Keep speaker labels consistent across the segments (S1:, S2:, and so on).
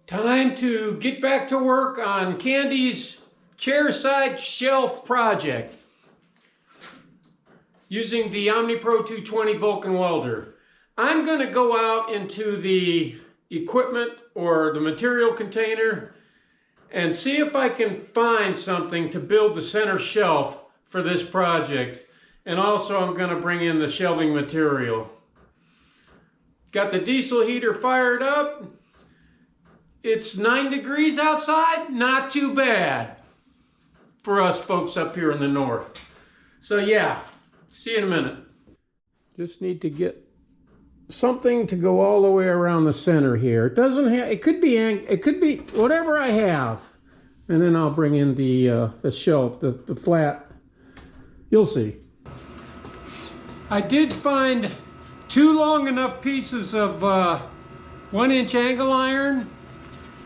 S1: Time to get back to work on Candy's chairside shelf project using the OmniPro 220 Vulcan welder. I'm going to go out into the equipment or the material container and see if I can find something to build the center shelf for this project. And also I'm going to bring in the shelving material. Got the diesel heater fired up. It's 9 degrees outside, not too bad for us folks up here in the north. So yeah, see you in a minute. Just need to get something to go all the way around the center here. It doesn't have, it could be whatever I have. And then I'll bring in the shelf, the flat. You'll see. I did find 2 long enough pieces of 1-inch angle iron.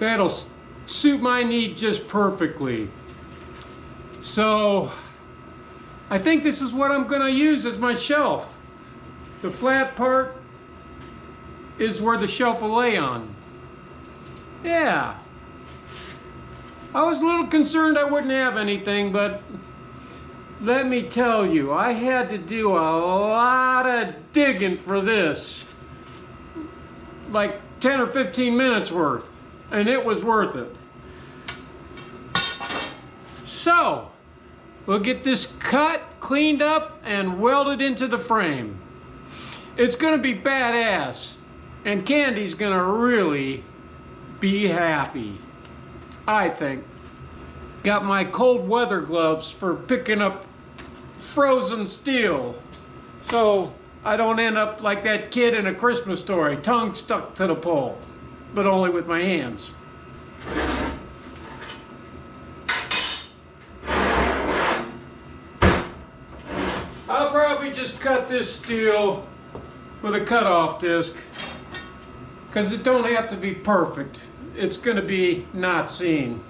S1: That'll suit my need just perfectly. So I think this is what I'm going to use as my shelf. The flat part is where the shelf will lay on. Yeah. I was a little concerned I wouldn't have anything, but let me tell you, I had to do a lot of digging for this. Like 10 or 15 minutes worth. And it was worth it. So, we'll get this cut, cleaned up, and welded into the frame. It's gonna be badass. And Candy's gonna really be happy, I think. Got my cold weather gloves for picking up frozen steel. So I don't end up like that kid in A Christmas Story, tongue stuck to the pole. But only with my hands. I'll probably just cut this steel with a cutoff disc because it don't have to be perfect. it's going to be not seen.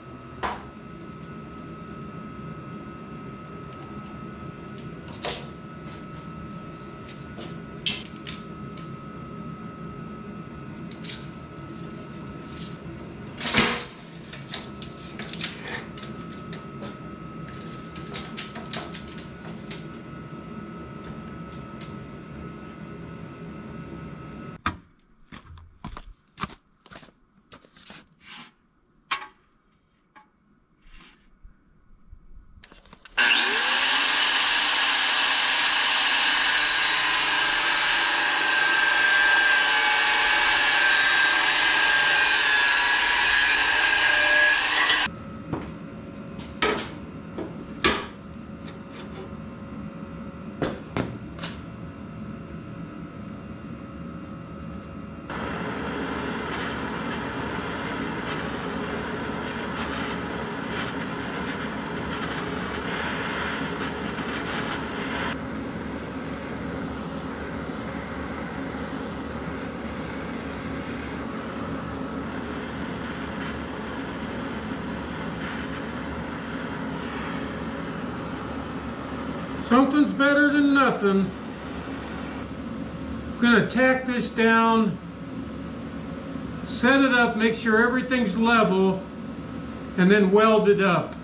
S1: Something's better than nothing. I'm going to tack this down, set it up, make sure everything's level, and then weld it up.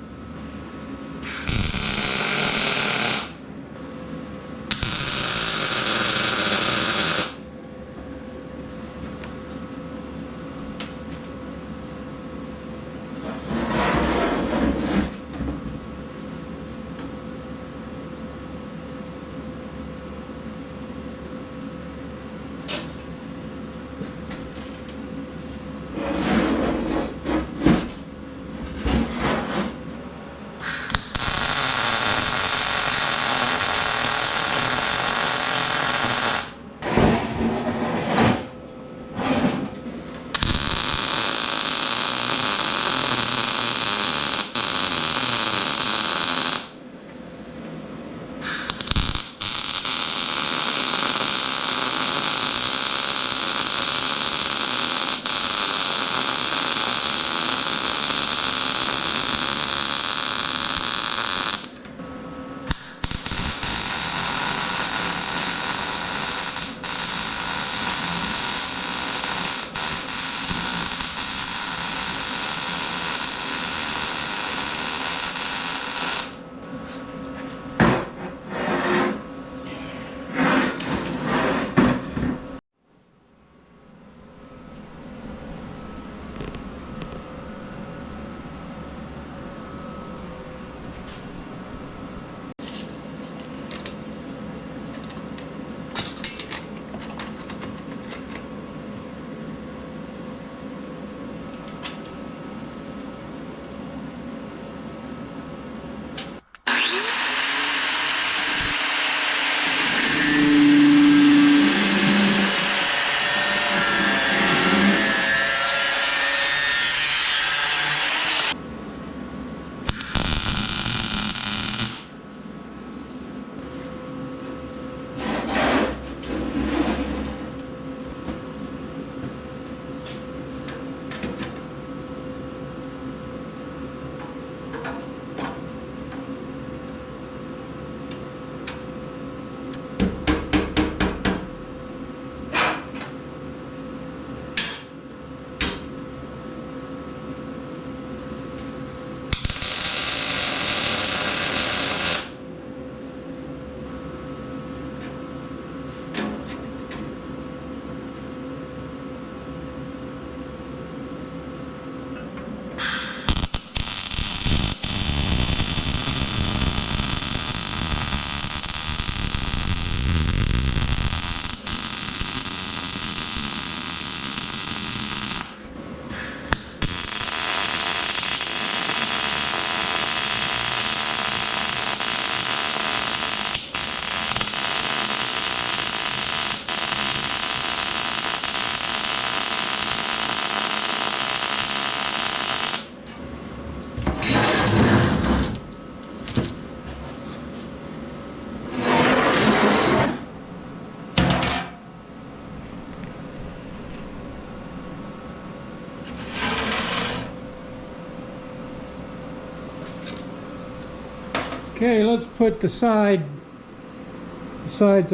S1: Okay, let's put the sides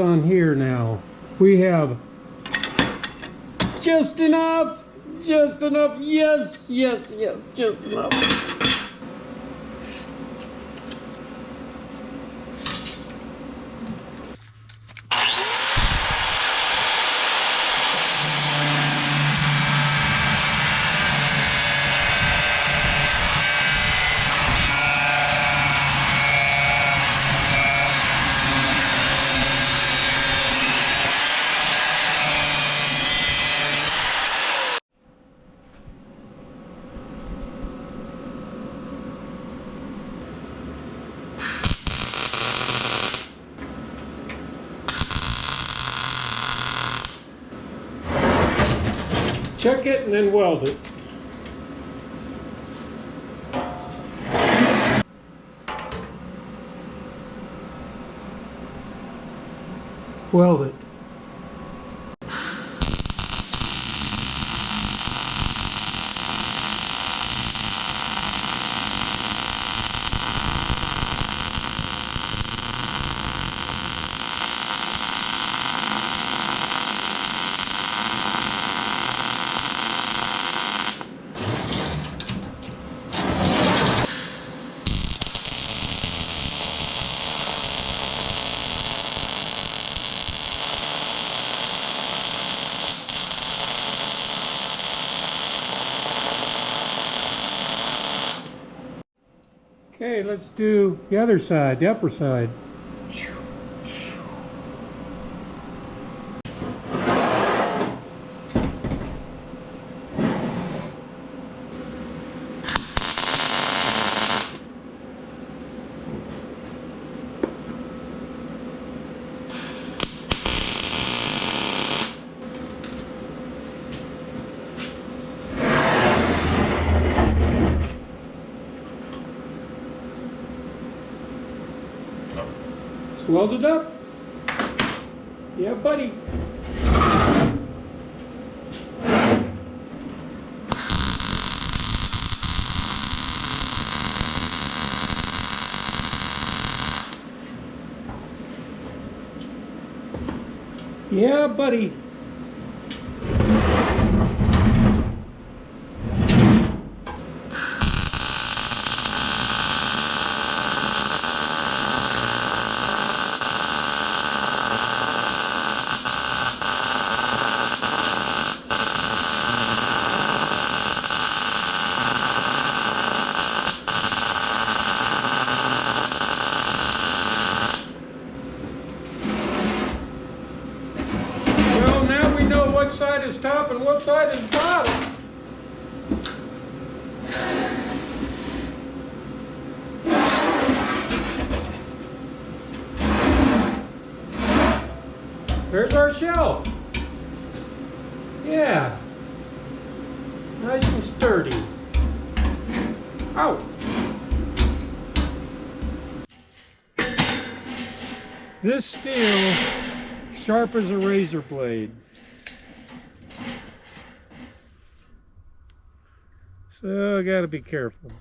S1: on here now. We have just enough, yes, just enough. Check it and then weld it. Weld it. Okay, let's do the other side, the upper side. Weld it up. Yeah, buddy. Yeah, buddy. What side is top and what side is bottom? There's our shelf. Yeah. Nice and sturdy. Ow. This steel, sharp as a razor blade. So I gotta be careful.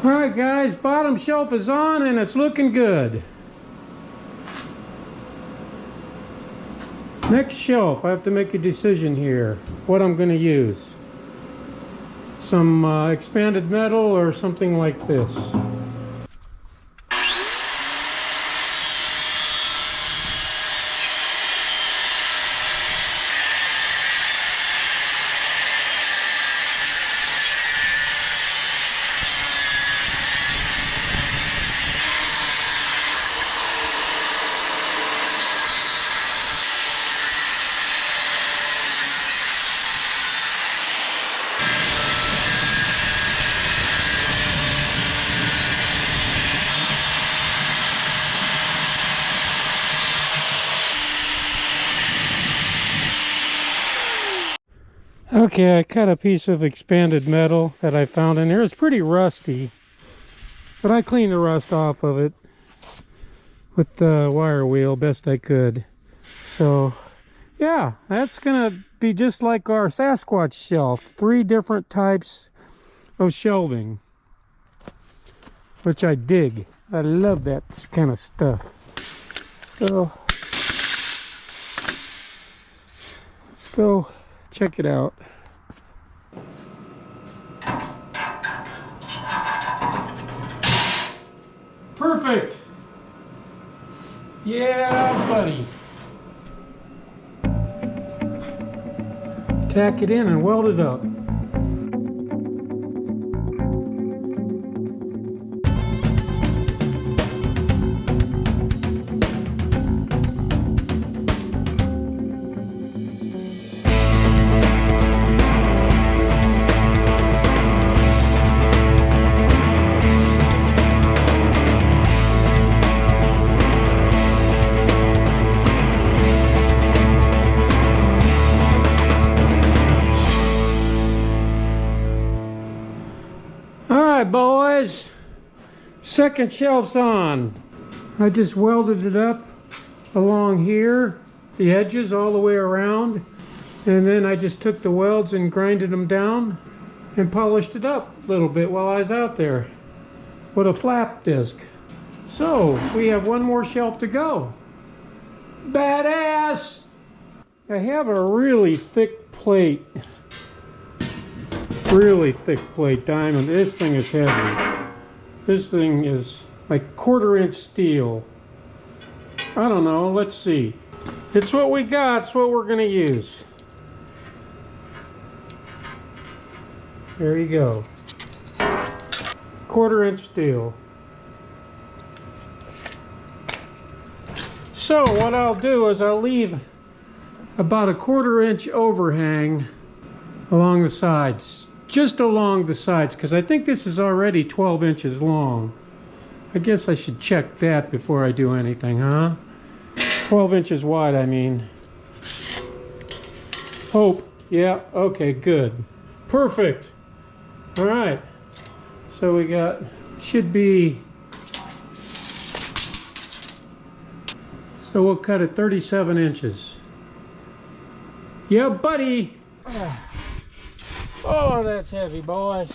S1: Alright guys, bottom shelf is on and it's looking good. Next shelf, I have to make a decision here. What I'm going to use. Some expanded metal or something like this. Okay, I cut a piece of expanded metal that I found in there. It's pretty rusty, but I cleaned the rust off of it with the wire wheel best I could. So yeah, that's gonna be just like our Sasquatch shelf. 3 different types of shelving, which I dig. I love that kind of stuff. So let's go check it out. Perfect. Yeah, buddy. Tack it in and weld it up. Alright boys, second shelf's on. I just welded it up along here, the edges all the way around, and then I just took the welds and grinded them down and polished it up a little bit while I was out there with a flap disc. So we have one more shelf to go. Badass! I have a really thick plate. Really thick plate diamond. This thing is heavy. This thing is like 1/4 inch steel. I don't know, let's see. It's what we got, it's what we're gonna use. There you go. 1/4 inch steel. So what I'll do is I'll leave about a 1/4 inch overhang along the sides. Just along the sides, because I think this is already 12 inches long. I guess I should check that before I do anything, huh? 12 inches wide, I mean. Hope. Yeah, okay, good. Perfect. All right. So we got, should be, so we'll cut it 37 inches. Yeah, buddy. Oh, that's heavy, boys.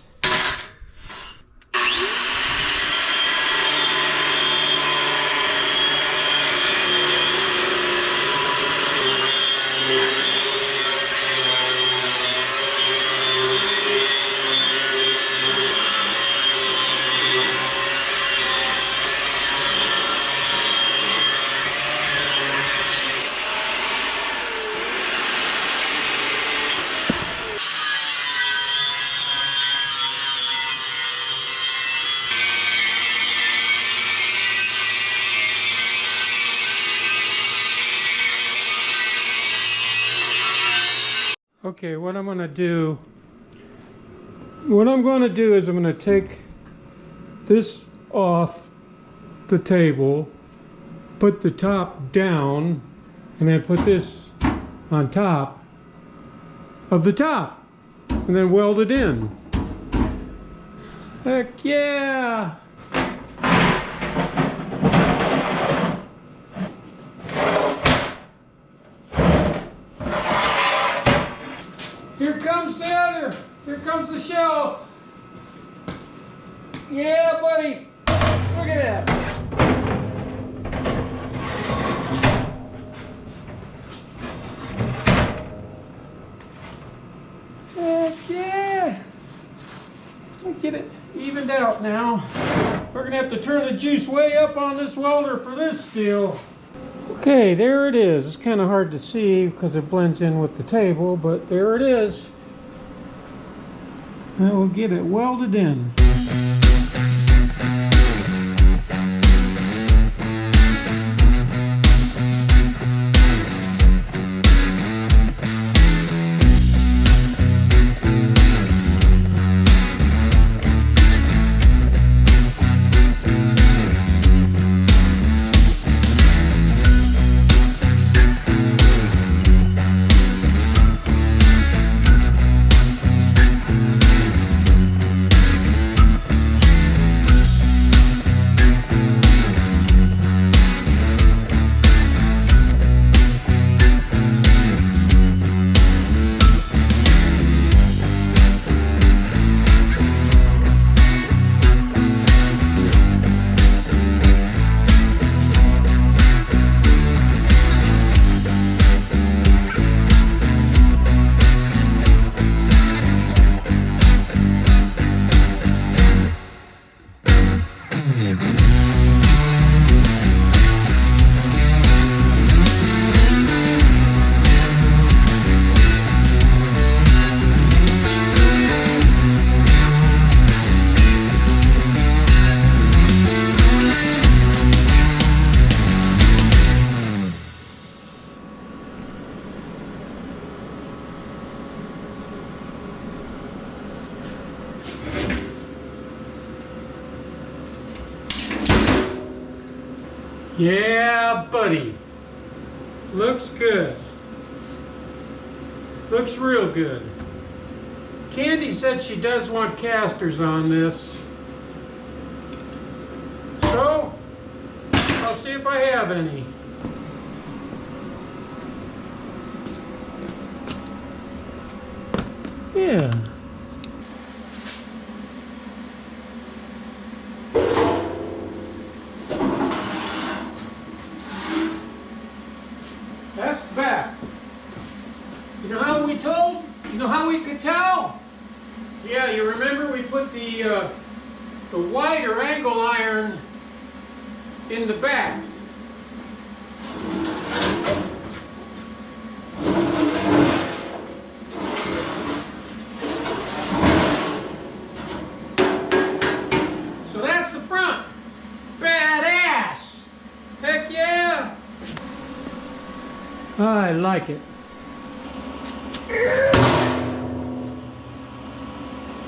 S1: Okay, what I'm going to do is I'm going to take this off the table, put the top down, and then put this on top of the top, and then weld it in. Heck yeah! Here comes the shelf. Yeah, buddy. Look at that. Heck yeah. Let me get it evened out now. We're gonna have to turn the juice way up on this welder for this steel. Okay, there it is. It's kind of hard to see because it blends in with the table, but there it is. And we'll get it welded in. Yeah, buddy. Looks good. Looks real good. Candy said she does want casters on this. So, I'll see if I have any. Yeah. That's back. You know how we told? You know how we could tell? Yeah, you remember we put the white or angle iron in the back. So that's the front. Badass! Heck yeah! I like it.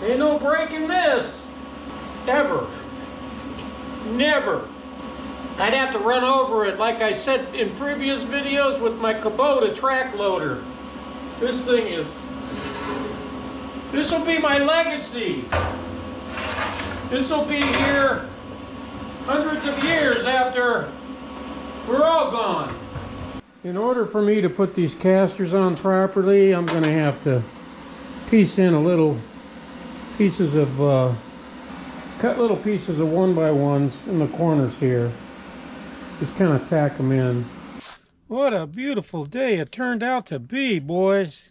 S1: Ain't no breaking this. Ever. Never. I'd have to run over it, like I said in previous videos, with my Kubota track loader. This thing is... This'll be my legacy. This'll be here hundreds of years after we're all gone. In order for me to put these casters on properly, I'm going to have to piece in a little pieces of, cut little pieces of 1x1s in the corners here. Just kind of tack them in. What a beautiful day it turned out to be, boys.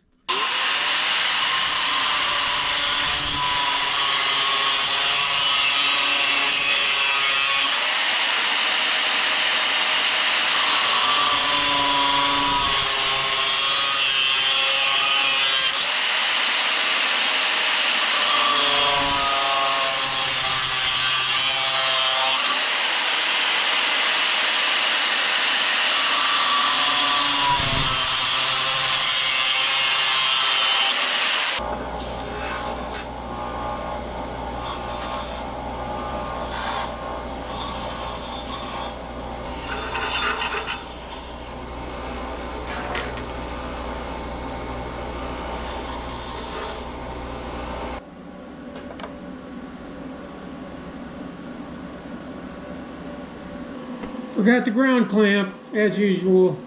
S1: Forgot the ground clamp, as usual.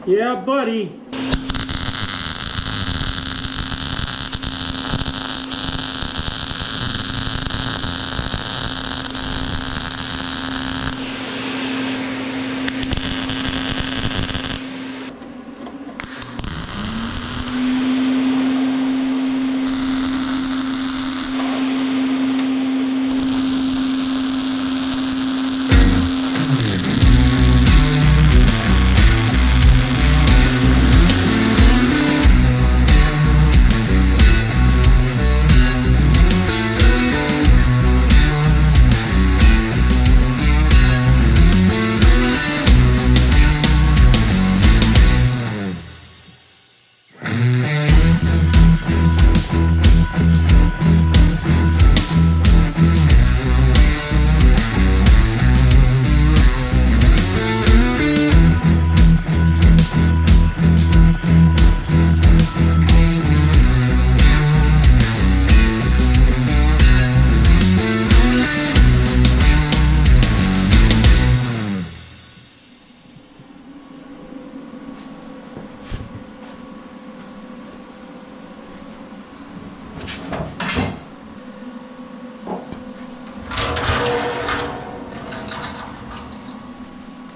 S1: Yeah, buddy.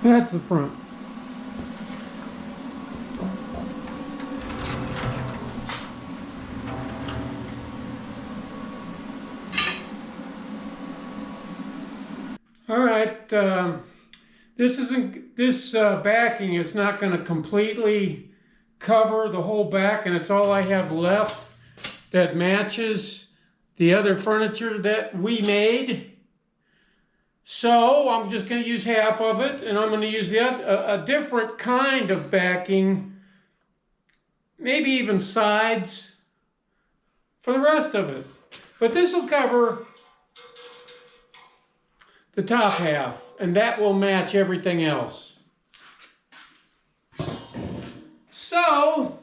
S1: That's the front. All right, this backing is not going to completely cover the whole back, and it's all I have left that matches the other furniture that we made. So I'm just going to use half of it, and I'm going to use a different kind of backing, maybe even sides, for the rest of it. But this will cover the top half, and that will match everything else. So,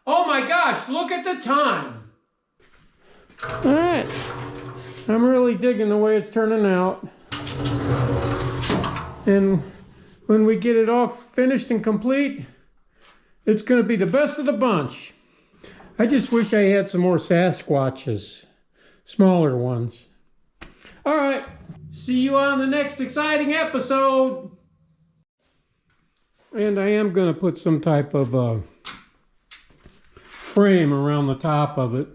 S1: oh my gosh, look at the time. All right, I'm really digging the way it's turning out. And when we get it all finished and complete, it's going to be the best of the bunch. I just wish I had some more Sasquatches, smaller ones. All right, see you on the next exciting episode. And I am going to put some type of frame around the top of it.